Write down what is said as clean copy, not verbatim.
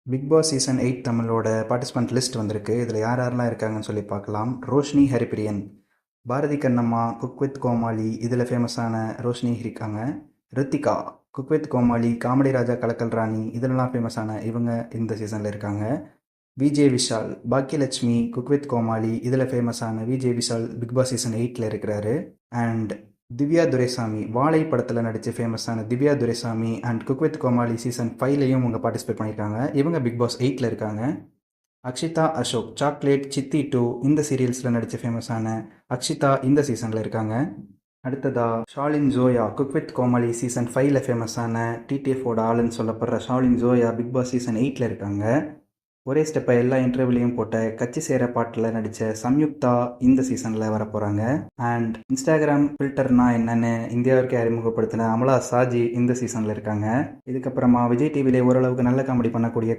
Big boss season 8 தமிழோட participant list வந்திருக்கு. இதில் யார் யாரெல்லாம் இருக்காங்கன்னு சொல்லி பார்க்கலாம். ரோஷினி ஹரிப்பிரியன், பாரதி கண்ணம்மா, குக் வித் கோமாளி, இதில் ஃபேமஸான ரோஷினி இருக்காங்க. Rithika, cook with Comali, comedy Raja, Kalakkal Rani, இதிலெல்லாம் ஃபேமஸான இவங்க இந்த சீசனில் இருக்காங்க. விஜய் விஷால், பாக்கியலட்சுமி, குக் வித் கோமாளி, இதில் ஃபேமஸான Vijay Vishal big boss season 8ல் இருக்கிறாரு. அண்ட் திவ்யா துரைசாமி, வாழை படத்தில் நடித்து ஃபேமஸான Divya Duraisamy and cook with Comali season 5லையும் இவங்க பார்ட்டிசிபேட் பண்ணியிருக்காங்க. இவங்க பிக் பாஸ் 8ல் இருக்காங்க. அக்ஷிதா அசோக், சாக்லேட், சித்தி 2 இந்த சீரியல்ஸில் நடித்த ஃபேமஸான அக்ஷிதா இந்த சீசனில் இருக்காங்க. அடுத்ததா Shalin Zoya, cook with Comali season 5ல் ஃபேமஸான டிடிஎஃபோட ஆளுன்னு சொல்லப்படுற Shalin Zoya big boss season 8ல் இருக்காங்க. ஒரே ஸ்டெப்பை எல்லா இன்டர்வியூலையும் போட்ட கட்சி சேர பாட்டில் நடித்த சம்யுக்தா இந்த சீசனில் வர போகிறாங்க. அண்ட் இன்ஸ்டாகிராம் ஃபில்டர்னா என்னன்னு இந்தியாவிற்கே அறிமுகப்படுத்தின அமலா சாஜி இந்த சீசனில் இருக்காங்க. இதுக்கப்புறமா விஜய் டிவிலே ஓரளவுக்கு நல்ல காமெடி பண்ணக்கூடிய